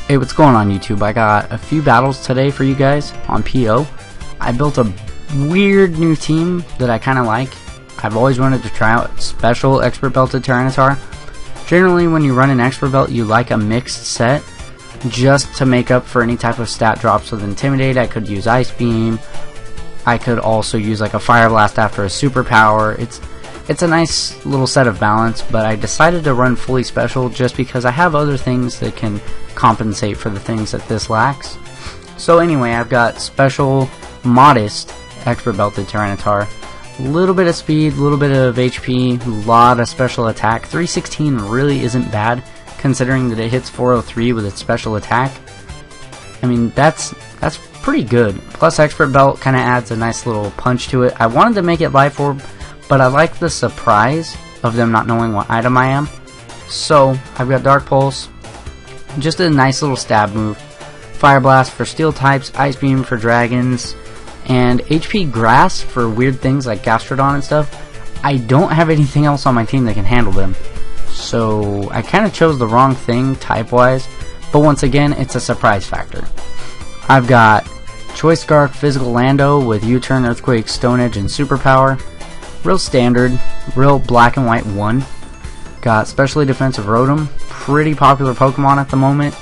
Hey, what's going on YouTube? I got a few battles today for you guys on PO. I built a weird new team that I kind of like. I've always wanted to try out special expert belted Tyranitar. Generally when you run an expert belt you like a mixed set just to make up for any type of stat drops with Intimidate. I could use Ice Beam. I could also use like a Fire Blast after a superpower. It's a nice little set of balance, but I decided to run fully special just because I have other things that can compensate for the things that this lacks. So anyway, I've got special modest expert belted Tyranitar, a little bit of speed, a little bit of HP, a lot of special attack. 316 really isn't bad considering that it hits 403 with its special attack. I mean, that's pretty good. Plus expert belt kind of adds a nice little punch to it. I wanted to make it life orb, but I like the surprise of them not knowing what item I am. So I've got Dark Pulse, just a nice little stab move, Fire Blast for steel types, Ice Beam for dragons, and HP Grass for weird things like Gastrodon and stuff. I don't have anything else on my team that can handle them, so I kind of chose the wrong thing type wise, but once again it's a surprise factor. I've got Choice Scarf Physical Lando with U-Turn, Earthquake, Stone Edge, and Superpower. Real standard, real black and white one. Got Specially Defensive Rotom, pretty popular Pokemon at the moment.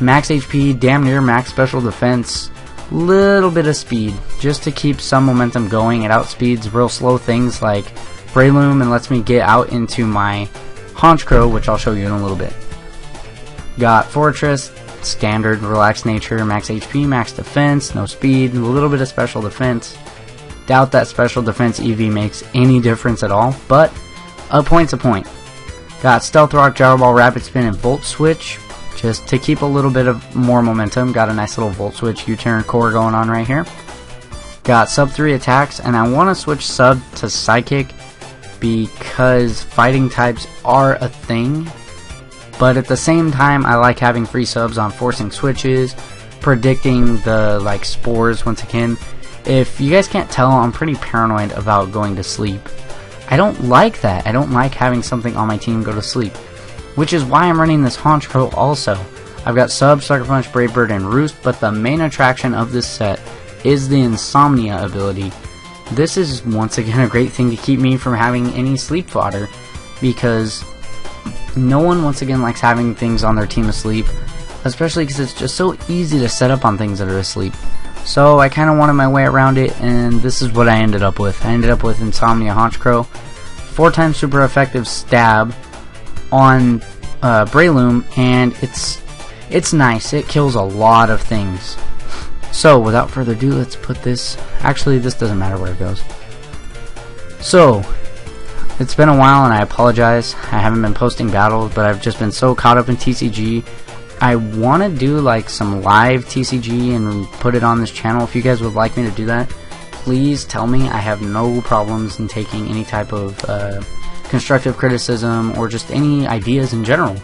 Max HP, damn near max special defense, little bit of speed, just to keep some momentum going. It outspeeds real slow things like Breloom and lets me get out into my Honchkrow, which I'll show you in a little bit. Got Fortress, standard, relaxed nature, max HP, max defense, no speed, a little bit of special defense. Doubt that special defense EV makes any difference at all, but a point's a point. Got Stealth Rock, Gyro Ball, Rapid Spin, and Volt Switch, just to keep a little bit of more momentum. Got a nice little Volt Switch U-turn core going on right here. Got sub 3 attacks, and I want to switch sub to Psychic because fighting types are a thing, but at the same time I like having free subs on forcing switches, predicting the like spores once again. If you guys can't tell, I'm pretty paranoid about going to sleep. I don't like that. I don't like having something on my team go to sleep, which is why I'm running this Honchkrow also. I've got Sub, Sucker Punch, Brave Bird, and Roost, but the main attraction of this set is the Insomnia ability. This is once again a great thing to keep me from having any sleep fodder, because no one once again likes having things on their team asleep, especially because it's just so easy to set up on things that are asleep. So I kind of wanted my way around it, and this is what I ended up with. I ended up with Insomnia Honchkrow, 4 times super effective stab on Breloom, and it's nice. It kills a lot of things. So without further ado, let's put this. Actually, this doesn't matter where it goes. So it's been a while, and I apologize. I haven't been posting battles, but I've just been so caught up in TCG. I want to do like some live TCG and put it on this channel. If you guys would like me to do that, please tell me. I have no problems in taking any type of constructive criticism or just any ideas in general.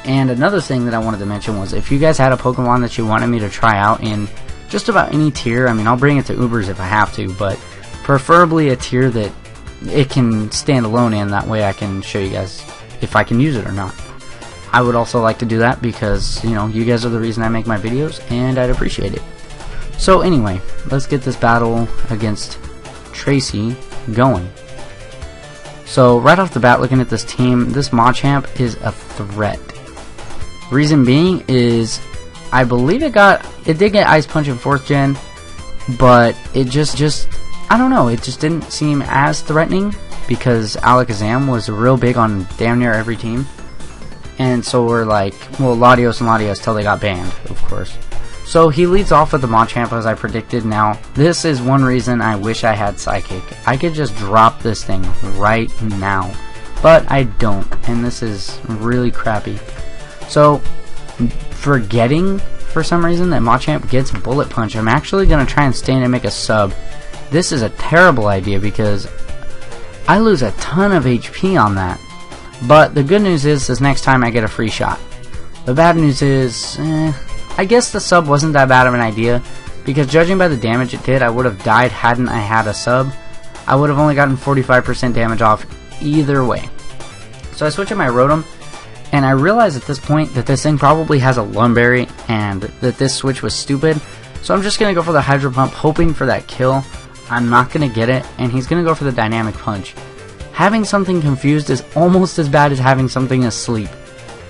And another thing that I wanted to mention was, if you guys had a Pokemon that you wanted me to try out in just about any tier, I mean, I'll bring it to Ubers if I have to, but preferably a tier that it can stand alone in. That way I can show you guys if I can use it or not. I would also like to do that because, you know, you guys are the reason I make my videos, and I'd appreciate it. So anyway, let's get this battle against Tracy going. So right off the bat, looking at this team, this Machamp is a threat. Reason being is, I believe it did get Ice Punch in 4th gen, but it just I don't know, it just didn't seem as threatening because Alakazam was real big on damn near every team. And so we're like, well, Latios and Latios till they got banned, of course. So he leads off with the Machamp as I predicted. Now, this is one reason I wish I had Psychic. I could just drop this thing right now, but I don't, and this is really crappy. So, forgetting for some reason that Machamp gets Bullet Punch, I'm actually going to try and stand and make a sub. This is a terrible idea because I lose a ton of HP on that. But the good news is next time I get a free shot. The bad news is, I guess the sub wasn't that bad of an idea, because judging by the damage it did, I would have died hadn't I had a sub. I would have only gotten 45% damage off either way. So I switch in my Rotom, And I realized at this point that this thing probably has a Lunberry and that this switch was stupid. So I'm just going to go for the Hydro Pump, hoping for that kill. I'm not going to get it, and he's going to go for the Dynamic Punch. Having something confused is almost as bad as having something asleep,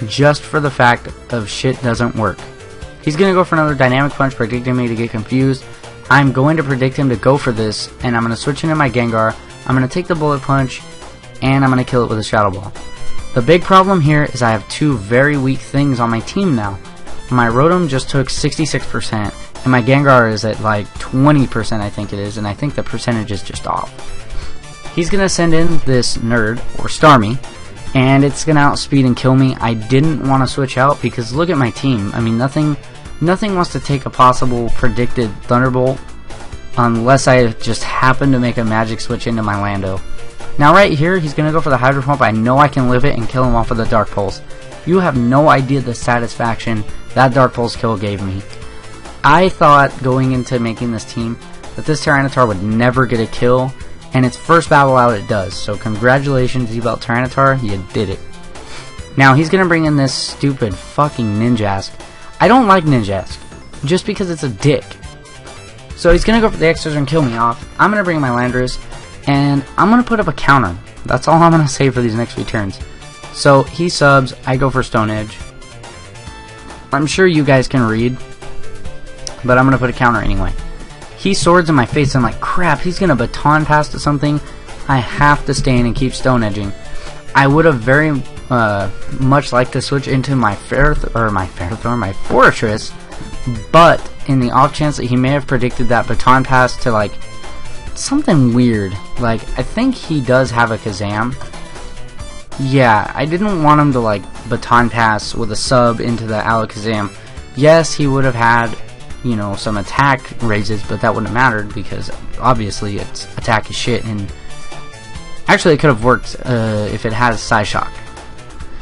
just for the fact of shit doesn't work. He's going to go for another Dynamic Punch, predicting me to get confused. I'm going to predict him to go for this, and I'm going to switch into my Gengar. I'm going to take the Bullet Punch, and I'm going to kill it with a Shadow Ball. The big problem here is I have two very weak things on my team now. My Rotom just took 66%, and my Gengar is at like 20%, I think it is, and I think the percentage is just off. He's going to send in this Nerd, or Starmie, and it's going to outspeed and kill me. I didn't want to switch out because look at my team. I mean, nothing wants to take a possible predicted Thunderbolt unless I just happen to make a magic switch into my Lando. Now right here, he's going to go for the Hydro Pump. I know I can live it and kill him off with the Dark Pulse. You have no idea the satisfaction that Dark Pulse kill gave me. I thought going into making this team that this Tyranitar would never get a kill, and its first battle out it does. So congratulations, Z-Belt Tyranitar, you did it. Now he's going to bring in this stupid fucking Ninjask. I don't like Ninjask, just because it's a dick. So he's going to go for the X-Scissor and kill me off. I'm going to bring in my Landorus, and I'm going to put up a counter. That's all I'm going to say for these next few turns. So he subs, I go for Stone Edge. I'm sure you guys can read, but I'm going to put a counter anyway. He swords in my face, and I'm like, crap, he's going to baton pass to something. I have to stay in and keep Stone Edging. I would have very much liked to switch into my Fortress, but in the off chance that he may have predicted that baton pass to like something weird, like I think he does have a Kazam. Yeah, I didn't want him to like baton pass with a sub into the Alakazam. Yes, he would have had, you know, some attack raises, but that wouldn't have mattered because obviously its attack is shit, and actually it could have worked if it had a Psyshock.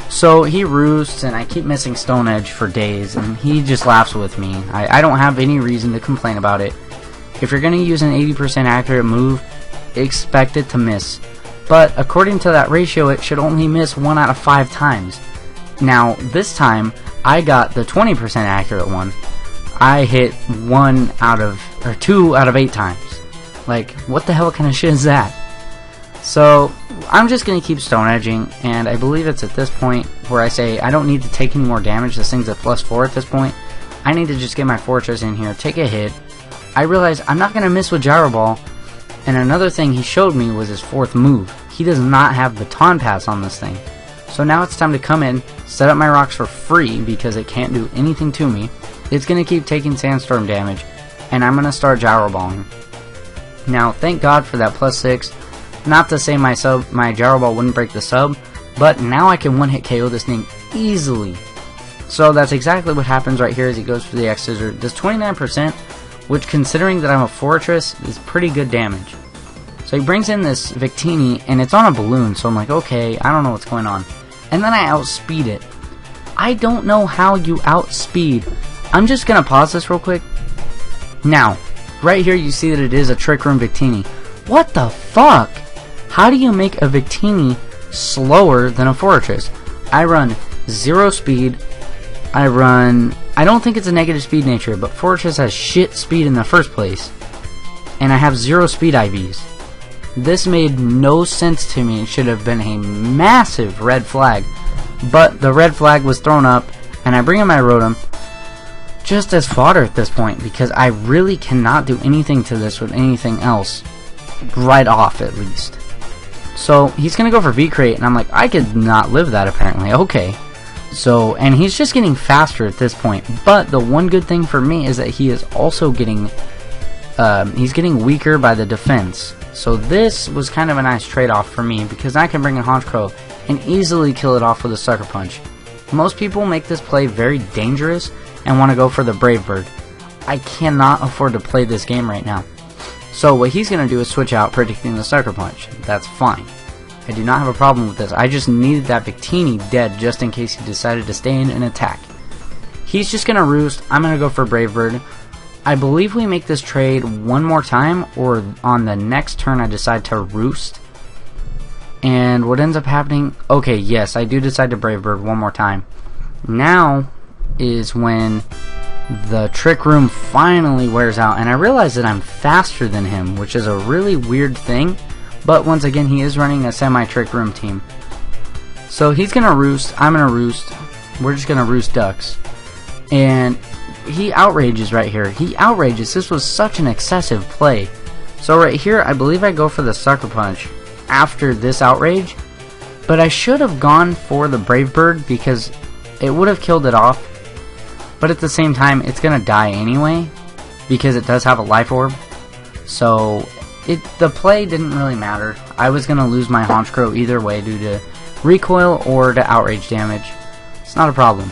So he roosts, and I keep missing Stone Edge for days, and he just laughs with me. I don't have any reason to complain about it. If you're going to use an 80% accurate move, expect it to miss. But according to that ratio, it should only miss 1 out of 5 times. Now, this time, I got the 20% accurate one. I hit 2 out of 8 times. Like, what the hell kind of shit is that? So, I'm just going to keep Stone Edging, and I believe it's at this point where I say I don't need to take any more damage. This thing's at +4 at this point. I need to just get my Fortress in here, take a hit. I realize I'm not going to miss with Gyro Ball, and another thing he showed me was his 4th move. He does not have Baton Pass on this thing. So now it's time to come in, set up my rocks for free because it can't do anything to me. It's going to keep taking Sandstorm damage, and I'm going to start Gyro Balling. Now, thank God for that +6. Not to say my Gyro Ball wouldn't break the sub, but now I can one-hit KO this thing easily. So that's exactly what happens right here as he goes for the X-Scissor. Does 29%, which considering that I'm a Fortress, is pretty good damage. So he brings in this Victini, and it's on a balloon, so I'm like, okay, I don't know what's going on. And then I outspeed it. I don't know how you outspeed. I'm just going to pause this real quick. Now, right here you see that it is a Trick Room Victini. What the fuck? How do you make a Victini slower than a Fortress? I run 0 speed. I don't think it's a negative speed nature, but Fortress has shit speed in the first place. And I have 0 speed IVs. This made no sense to me. It should have been a massive red flag. But the red flag was thrown up, and I bring in my Rotom just as fodder at this point, because I really cannot do anything to this with anything else. Right off, at least. So, he's going to go for V-Crate, and I'm like, I could not live that, apparently. Okay. So, and he's just getting faster at this point. But the one good thing for me is that he is also getting, he's getting weaker by the defense. So this was kind of a nice trade-off for me, because I can bring in Honchkrow and easily kill it off with a Sucker Punch. Most people make this play very dangerous and want to go for the Brave Bird. I cannot afford to play this game right now. So what he's going to do is switch out, predicting the Sucker Punch. That's fine. I do not have a problem with this. I just needed that Victini dead just in case he decided to stay in and attack. He's just going to roost. I'm going to go for Brave Bird. I believe we make this trade one more time, or on the next turn I decide to roost. And what ends up happening, okay, yes, I do decide to Brave Bird one more time. Now is when the Trick Room finally wears out, and I realize that I'm faster than him, which is a really weird thing, but once again, he is running a semi-Trick Room team. So he's gonna roost, I'm gonna roost, we're just gonna roost ducks. And he outrages right here. He outrages. This was such an excessive play. So right here, I believe I go for the Sucker Punch after this outrage, but I should have gone for the Brave Bird because it would have killed it off, but at the same time it's gonna die anyway because it does have a life orb. So the play didn't really matter. I was gonna lose my Honchkrow either way due to recoil or to outrage damage. It's not a problem.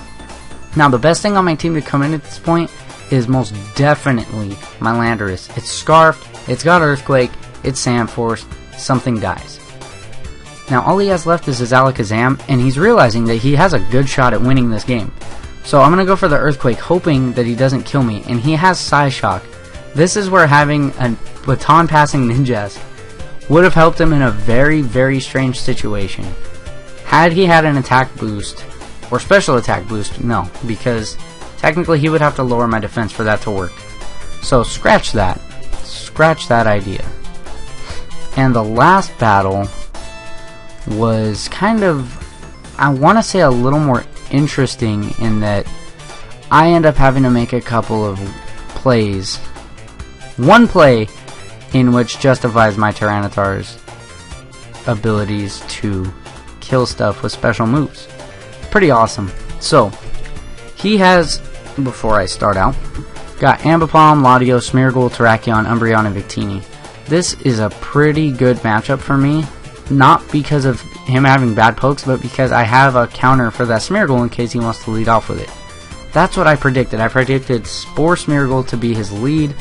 Now the best thing on my team to come in at this point is most definitely my Landorus. It's Scarfed, it's got Earthquake, it's Sand Force, something dies. Now all he has left is his Alakazam, and he's realizing that he has a good shot at winning this game. So I'm going to go for the Earthquake, hoping that he doesn't kill me, and he has Psyshock. This is where having a baton passing Ninjask would have helped him in a very, very strange situation. Had he had an attack boost, or special attack boost, no, because technically he would have to lower my defense for that to work. So scratch that idea. And the last battle was kind of, I want to say, a little more interesting in that I end up having to make a couple of plays. One play in which justifies my Tyranitar's abilities to kill stuff with special moves. Pretty awesome. So, he has, before I start out, got Ambipom, Latios, Smeargle, Terrakion, Umbreon, and Victini. This is a pretty good matchup for me, not because of him having bad pokes, but because I have a counter for that Smeargle in case he wants to lead off with it. That's what I predicted. I predicted Spore Smeargle to be his lead,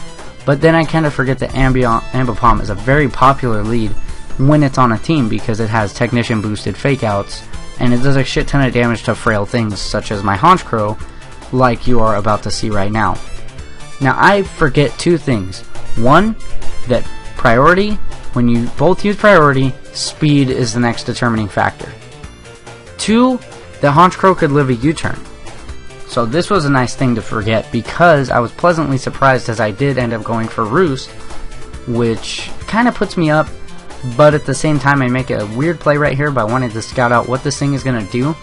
but then I kind of forget that Ambipom is a very popular lead when it's on a team because it has Technician boosted Fake Outs, and it does a shit ton of damage to frail things such as my Honchkrow, like you are about to see right now. Now I forget two things. One, that priority, when you both use priority, speed is the next determining factor. Two, that Honchkrow could live a U-turn. So this was a nice thing to forget because I was pleasantly surprised as I did end up going for Roost, which kind of puts me up, but at the same time I make a weird play right here by wanting to scout out what this thing is going to do,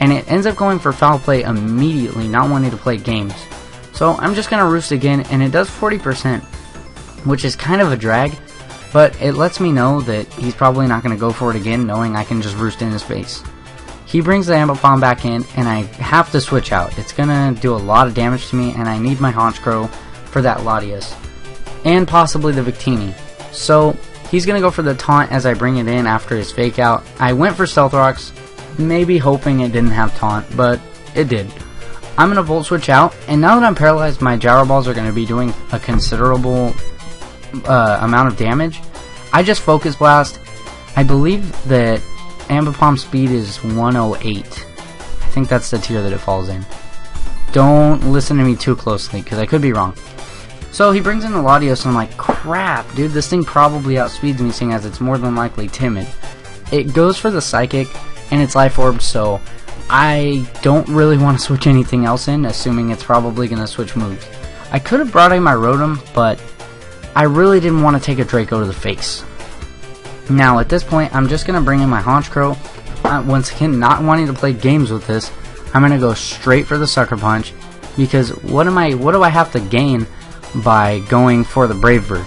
and it ends up going for Foul Play immediately, not wanting to play games. So I'm just going to Roost again, and it does 40%, which is kind of a drag, but it lets me know that he's probably not going to go for it again, knowing I can just Roost in his face. He brings the Ambipom back in, and I have to switch out. It's going to do a lot of damage to me, and I need my Honchkrow for that Latias, and possibly the Victini. So he's going to go for the taunt as I bring it in after his Fake Out. I went for Stealth Rocks, maybe hoping it didn't have taunt, but it did. I'm going to Volt Switch out, and now that I'm paralyzed, my Gyro Balls are going to be doing a considerable amount of damage. I just Focus Blast. I believe that Ambipom speed is 108. I think that's the tier that it falls in. Don't listen to me too closely, because I could be wrong. So he brings in the Latios, and I'm like, crap, dude, this thing probably outspeeds me, seeing as it's more than likely timid. It goes for the Psychic, and it's Life Orb, so I don't really want to switch anything else in, assuming it's probably going to switch moves. I could have brought in my Rotom, but I really didn't want to take a Draco to the face. Now, at this point, I'm just going to bring in my Honchkrow. Once again, not wanting to play games with this, I'm going to go straight for the Sucker Punch, because what do I have to gain by going for the Brave Bird?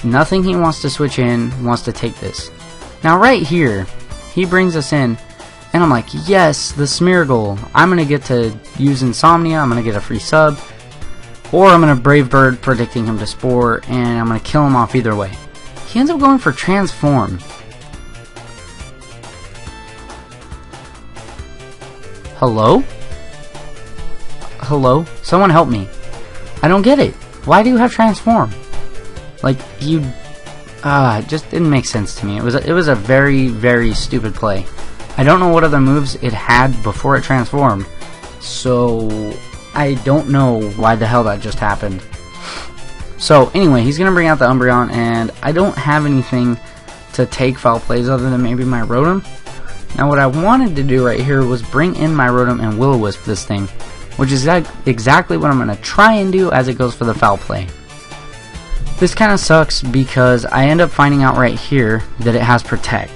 Nothing. He wants to switch in, wants to take this. Now, right here, he brings us in, and I'm like, yes, the Smeargle. I'm going to get to use Insomnia, I'm going to get a free sub, or I'm going to Brave Bird, predicting him to Spore, and I'm going to kill him off either way. He ends up going for Transform. Hello? Hello? Someone help me. I don't get it. Why do you have Transform? Like, you... it just didn't make sense to me. It was a very, very stupid play. I don't know what other moves it had before it transformed, so I don't know why the hell that just happened. So anyway, he's going to bring out the Umbreon, and I don't have anything to take foul plays other than maybe my Rotom. Now what I wanted to do right here was bring in my Rotom and Will-O-Wisp this thing, which is exactly what I'm going to try and do as it goes for the foul play. This kind of sucks because I end up finding out right here that it has Protect.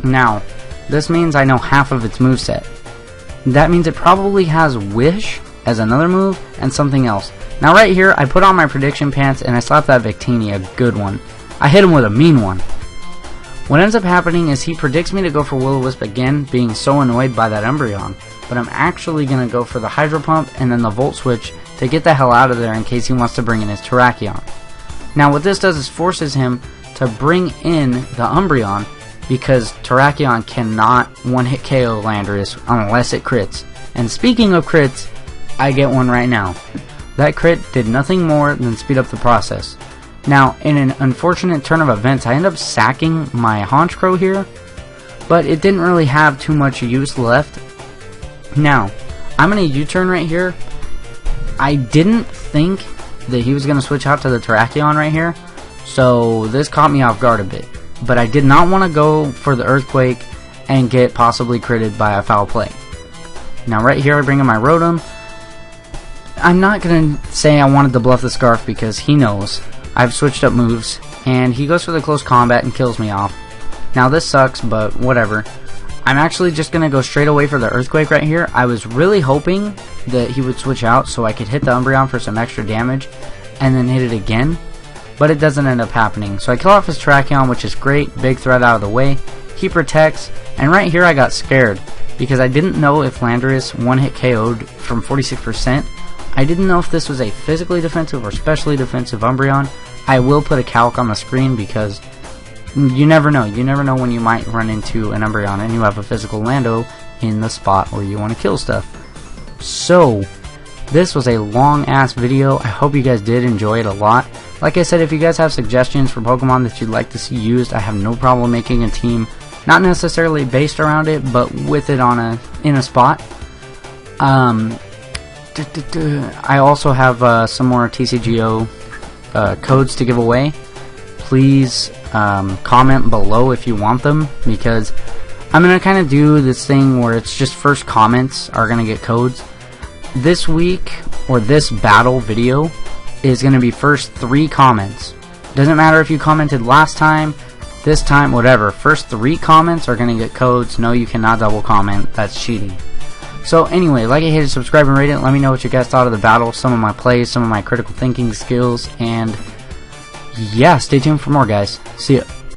Now, this means I know half of its moveset. That means it probably has Wish as another move and something else. Now right here, I put on my prediction pants and I slapped that Victini a good one. I hit him with a mean one. What ends up happening is he predicts me to go for Will-O-Wisp again, being so annoyed by that Umbreon. But I'm actually going to go for the Hydro Pump and then the Volt Switch to get the hell out of there in case he wants to bring in his Terrakion. Now what this does is forces him to bring in the Umbreon because Terrakion cannot one-hit KO Landorus unless it crits. And speaking of crits, I get one right now. That crit did nothing more than speed up the process. Now, in an unfortunate turn of events, I end up sacking my Honchkrow here, but it didn't really have too much use left. Now, I'm going to U-turn right here. I didn't think that he was going to switch out to the Terrakion right here, so this caught me off guard a bit. But I did not want to go for the Earthquake and get possibly critted by a foul play. Now right here I bring in my Rotom. I'm not going to say I wanted to bluff the Scarf because he knows I've switched up moves, and he goes for the close combat and kills me off. Now this sucks, but whatever. I'm actually just going to go straight away for the Earthquake right here. I was really hoping that he would switch out so I could hit the Umbreon for some extra damage and then hit it again, but it doesn't end up happening. So I kill off his Terrakion, which is great, big threat out of the way. He protects, and right here I got scared because I didn't know if Landorus one-hit KO'd from 46%. I didn't know if this was a physically defensive or specially defensive Umbreon. I will put a calc on the screen because you never know. You never know when you might run into an Umbreon and you have a physical Lando in the spot where you want to kill stuff. So, this was a long ass video. I hope you guys did enjoy it a lot. Like I said, if you guys have suggestions for Pokemon that you'd like to see used, I have no problem making a team. Not necessarily based around it, but with it in a spot. I also have some more TCGO codes to give away. Please comment below if you want them, because I'm going to kind of do this thing where it's just first comments are going to get codes. This week, or this battle video, is going to be first 3 comments. Doesn't matter if you commented last time, this time, whatever. First 3 comments are going to get codes. No, you cannot double comment. That's cheating. So anyway, like it, hit it, subscribe, and rate it. Let me know what you guys thought of the battle, some of my plays, some of my critical thinking skills, and yeah, stay tuned for more, guys. See ya.